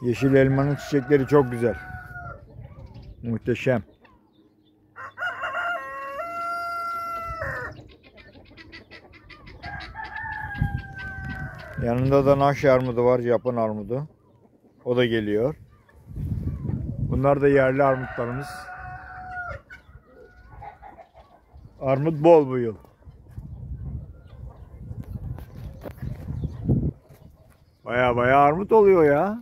Yeşil elmanın çiçekleri çok güzel. Muhteşem. Yanında da naş armudu var, Japon armudu. O da geliyor. Bunlar da yerli armutlarımız. Armut bol bu yıl. Baya armut oluyor ya.